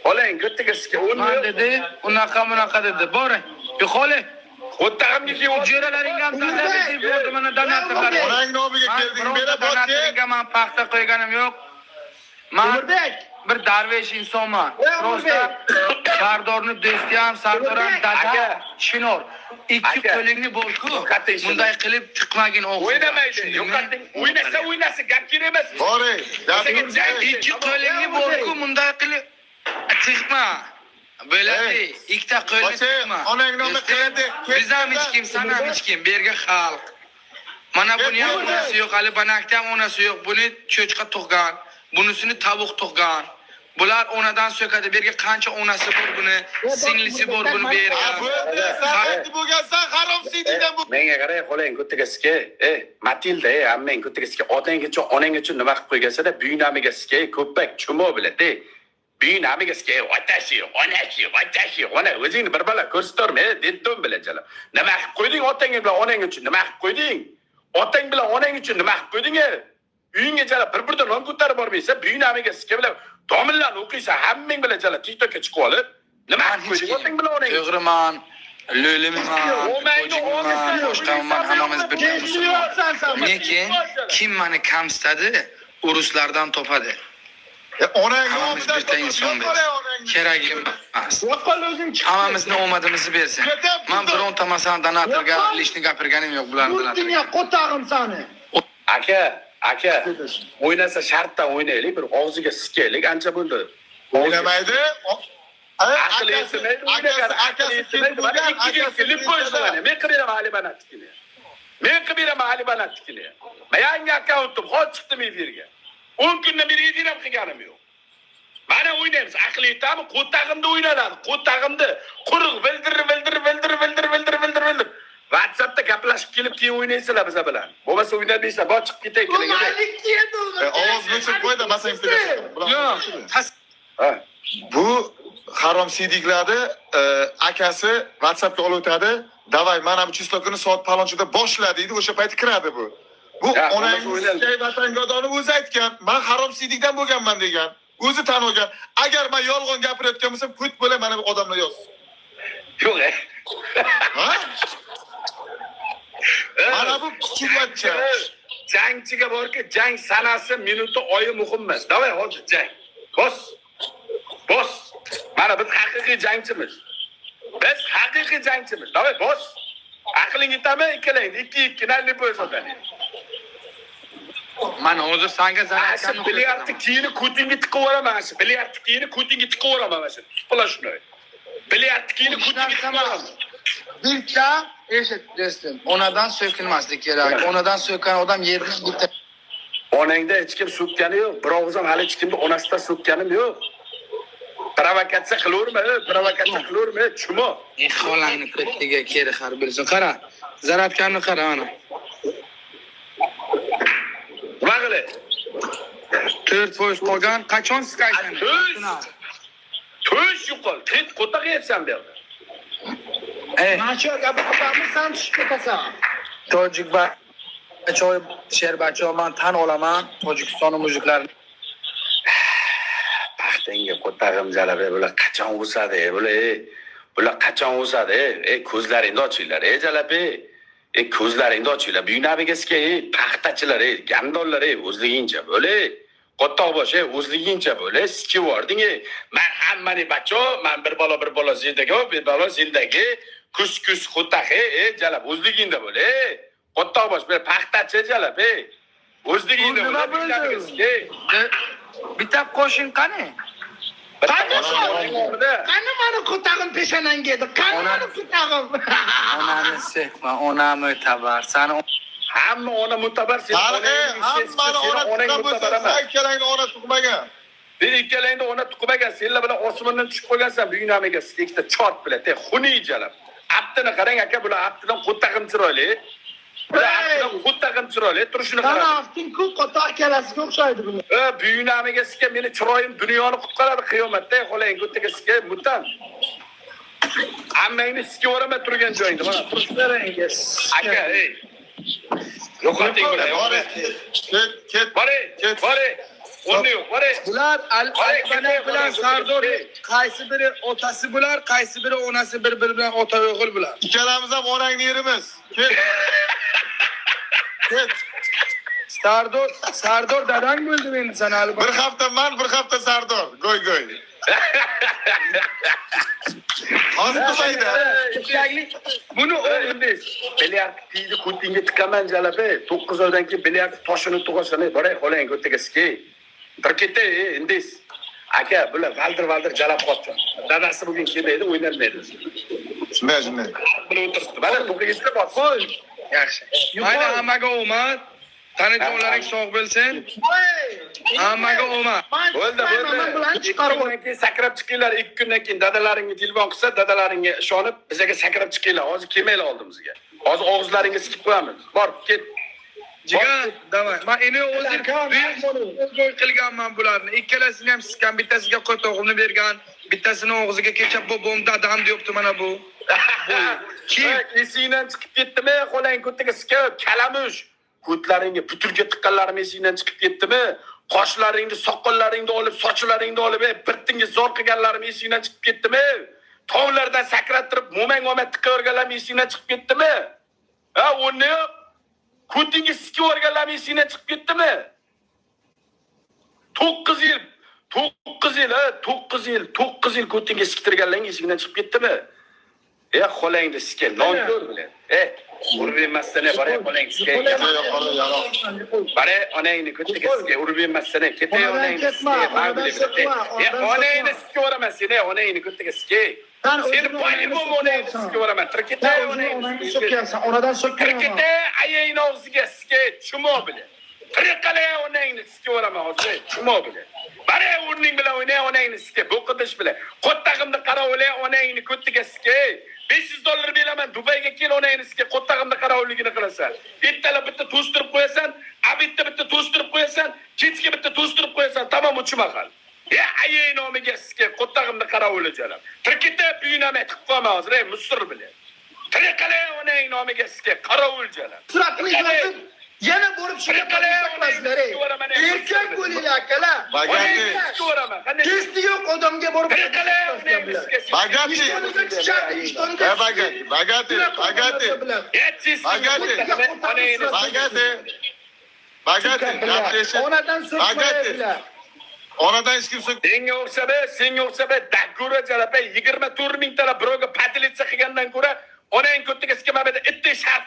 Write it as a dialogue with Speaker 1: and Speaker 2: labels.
Speaker 1: Olang ko'ttaga sizga
Speaker 2: Man dedi, unaqa dedi. Boring. Yo'qoling.
Speaker 1: O'ttag'imga kelib
Speaker 2: Jo'ralaring ham tanlab berdi mana donatorlar.
Speaker 3: Onang nomiga kelding, bera
Speaker 2: donatorga men paxta qo'yganim yo'q. Men bir darvesh insonman. Prosta Sardorni do'sti ham, Sardor ham dada, Shinor. Ikki qo'lingni bo'lku. Bunday qilib chiqmagin o'g'il.
Speaker 1: o'ynamaydi. Yo'qoting, o'ynasa gap kerak emas.
Speaker 3: Boring.
Speaker 2: Ikki qo'lingni bo'lku, bunday qilib chiqma. Bo'ladi. Ikkita qo'lni chiqma.
Speaker 3: Onang nomiga keldi.
Speaker 2: Biz ham hech kim, san ham hech kim, berga xalq. Mana buni ham onasi yo'q, hali banakda ham onasi yo'q. Buni cho'chqa tug'gan, bunisini tovuq tug'gan. Bular onadan so'kadi. Berga qancha onasi bor buni, singlisi bor buni berga.
Speaker 3: Sen bo'lgansan, haromsiydidan bu.
Speaker 1: Menga qarang, qo'lang ko'ttaga Matilda, ammang ko'ttaga otanggacha, onanggacha nima qilib qo'ygansa-da, buyinamiga sizga ko'ppak chumo biladi. Buyinamiga sizga otashi, ona o'zingni bir bala ko'rsatma, dedim bilajalar. Nima qilib qo'yding otang bilan onang uchun? Nima qilib qo'yding? Otang bilan onang uchun nima qilib qo'yding? Uyingga jala bir-birdan non ko'tarib bormaysa, buyinamiga sizga bilan domillarni o'qiysa, hammang bilan jala TikTokka chiqib olib, nima qilib qo'yding otang bilan onang?
Speaker 2: To'g'riman. Lo'liman. Boshqaman hammamiz bir. Lekin kim meni kamsitadi, uruslardan topadi.
Speaker 3: Onang
Speaker 2: Hammamiz bitta inson kerak emas.
Speaker 4: Yo'qol o'zing chiq.
Speaker 2: Hammamizni omadimizni bersin. Men bironta masalan donatorga lishni gapirganim yo'q bularni bilan.
Speaker 4: Dunyo qo'tag'im sani.
Speaker 1: Aka, o'ynasa shartdan o'ynaylik, bir og'ziga sikaylik, ancha bo'ldi.
Speaker 3: O'ynamaydi.
Speaker 1: Aqli yetmaydi, akasi kim bo'lgan, akasi klip qo'yishgan. Men qilib beraman Ali Banatnikini. Men yangi akkauntim hozir chiqdim efirga. 10 kundan beri efir ham qilganim yo'q. Mana o'ynaymiz, aqli yetami, qo'tag'imda o'ynaladi. Qo'tag'imda quruq vildir. WhatsAppda gaplashib kelib keyin o'ynaysizlar biz bilan. Bo'lmasa o'ynaysiz, bo chiqib ketay keling.
Speaker 3: Ovozni o'chirib qo'ydi, masalan,
Speaker 2: Yo'q.
Speaker 3: bu haromsiyliklarni akasi WhatsAppga olib o'tadi. Davay, mana bu chistokini soat palonchida boshla deydi, o'sha payt kiradi bu. Bu onang vatangodoni o'zi aytgan, men haromsiylikdan bo'lganman degan. O'zi tan olgan. Agar men yolg'on gapirayotgan bo'lsam, kut bo'la mana bu odamlar yoz.
Speaker 1: Yo'q.
Speaker 3: Ha? Mana bu kichiklarcha.
Speaker 1: Jangchiga borki, jang sanasi, minuti, oyi muhim emas. Davay hozir jang. Bos. Mana biz haqiqiy jangchimiz. Davay bos. Aqling yetami, ikkalang, 2-2 nalli bo'lsa-da.
Speaker 2: Mana hozir senga
Speaker 1: zararkan bilyardni kiyini ko'tingga tiqib o'raman. Bilyardni kiyini ko'tingga tiqib o'raman mana shu. Tutqila shuni. Bilyardni kiyini ko'tingga tiqib o'raman.
Speaker 2: Bitta eshit do'stim. Onadan so'kinmaslik kerak. Onadan so'kkan odam yerdan bitta.
Speaker 1: Onangda hech kim so'kkani yo'q. Biroq ham hali hech kimni onasidan so'kkanim yo'q. Provokatsiya qilaverma, chumo.
Speaker 2: Xolangni ko'tiga keri xar bilsin. Qara. Zaratkanni qara mana.
Speaker 1: Vaqili.
Speaker 2: 4% qolgan, qachon siz qaytasiz?
Speaker 1: To'sh yo'qol. Ket qo'taga yetsan bu yerda.
Speaker 4: Nacho gapiramiz, sen tushib ketasan.
Speaker 2: Tojikba choy sherbacho men tan olaman Tojikiston mujiklarini.
Speaker 1: Paxtanga qo'tag'im jalabe bular qachon o'sadi? Bular qachon o'sadi? Ko'zlaringni ochinglar, jalabe. Ko'zlaringni ochinglar. Buynabiga paxtachilar, gandonlar, o'zligingcha bo'le. Qo'toqbosh, o'zligingcha bo'le. Skivording. Men hammani bacho, men bir bola zindagi, kus qo'taqi, jalab o'zligingda bo'le. Qo'toqbosh, bir paxtachi jalab, o'zligingda bo'le. Bitta qo'shin qani?
Speaker 4: Qani mani qo'tag'im peshonangga edi. Qani mani qo'tag'im?
Speaker 2: Onani sekma, onam o'tabar. Sani
Speaker 1: hamma ona mutabar, sen
Speaker 3: hammani ona tug'magan, sen ikkalangni ona tug'magan.
Speaker 1: Bir ikkalangni ona tug'magan, senlar bilan osmondan tushib qolgansan, buyunamiga ikkita chort bilan, xuni jalab. Aptini qarang aka, bular aptidan qo'tag'im chiroyli. Qo'tag'im chiroyli, turishini qarang.
Speaker 4: Mana aftin-ku qo'taq kalasiga o'xshaydi buni.
Speaker 1: Buyunamiga sizga meni chiroyim dunyoni qutqaradi qiyomatda, xo'lang qo'taga sizga mutam. Hammangni sizga o'rama turgan joyingda, mana turishlaringiz. Aka, Yo'qoting bilan.
Speaker 3: Ket.
Speaker 1: Bore. O'rni yo'q. Bora.
Speaker 2: Bular Albanak bilan Sardor qaysi biri otasi bular, qaysi biri onasi bir-biri bilan ota o'g'il bular.
Speaker 3: Ikkalamiz ham onangni yerimiz. Ket. Ket.
Speaker 2: Sardor dadang bo'ldi endi sana Albanak.
Speaker 3: Bir hafta man, bir hafta Sardor. Go'y. Hozir qo'yda.
Speaker 1: Buni o'rningiz. Bilyard tiydi kutinga tiqaman jalabe. 9 oydan keyin bilyard toshini tug'asini boray xolang o'tagaski. Bir ketdi indiz. Aka, bular valdir jalab qotdi. Dadasi bugun kelmaydi, o'ynalmaydi.
Speaker 3: Shunday.
Speaker 1: Buni o'tiribdi. Mana to'g'ri yetib bor. Qo'y.
Speaker 2: Yaxshi. Mayli hammaga omad. Tanijonlaring sog' bo'lsin. Hammaga omad.
Speaker 1: Bo'ldi. Keyin sakrab chiqinglar 2 kundan keyin dadalaringga telefon qilsa, dadalaringga ishonib bizga sakrab chiqinglar. Hozir kelmaylar oldimizga. Hozir og'izlaringizni sikib qo'yamiz. Bor, ket.
Speaker 2: Jigan, davay. Men eni o'zim qilganman bularni. Ikkalasini ham sikkan, bittasiga qo'tog'imni bergan, bittasini og'ziga kechab bobom dadam deyapti mana bu.
Speaker 1: Kim esingdan chiqib ketdimi? Qo'lang ko'tiga sikib, kalamush. Ko'tlaringga puturga tiqqanlarim esingdan chiqib ketdimi? Qoshlaringni, soqollaringni olib, sochlaringni olib, birtinga zo'r qilganlarim esingdan chiqib ketdimi? Tovlardan sakrattirib, mo'mang-mo'mang tiqaverganlarim esingdan chiqib ketdimi? Ha, o'rni ko'tinga sikib o'rganlarim esingdan chiqib ketdimi? 9 yil ko'tinga siktirganlaring esingdan chiqib ketdimi? Xolangni sikkan, non ko'r bilan. Urib emasdan boray xolangni sikkan. Boray onangni ko'tiga sikkan, urib emasdan ketay onangni sikkan. Onangni sikib o'raman seni, onangni ko'tiga sikkan. Seni boyim onangni sikib o'raman. Ketay onangni
Speaker 4: so'kkansan, onadan so'kkan.
Speaker 1: Ketay ayang og'ziga sikkan, chumo bilan. Qirqalay onangni sikib o'raman hozir, chumo bilan. Boray o'rning bilan o'ynay onangni sikkan, bo'qidish bilan. Qo'ttag'imni qarovlay onangni ko'tiga sikkan. $500 beraman, Dubayga kel onangni sikka, qo'ttag'imni qarovligini qilasan. Ertalab bitta to'stirib qo'yasan, abitda bitta to'stirib qo'yasan, kechga bitta to'stirib qo'yasan, tamom uchmaqal. Ayay nomiga sikka, qo'ttag'imni qarovli jalab. Tirkita buyunamay tiqib qo'yma hozir, mustir bilan. Tirqalay onang nomiga sikka, qarovul jalab.
Speaker 4: Suratini yozib, yana borib shaqalasizlar. Erkak bo'linglar akalar. Testi yo'q odamga borib
Speaker 3: Bagati.
Speaker 4: Onadan so'kmaydilar.
Speaker 3: Onadan hech kim so'k.
Speaker 1: Senga o'xshab, dagura jalab 24 ming tala birovga padilitsa qilgandan ko'ra, onang ko'tiga sikka mabada itdek shart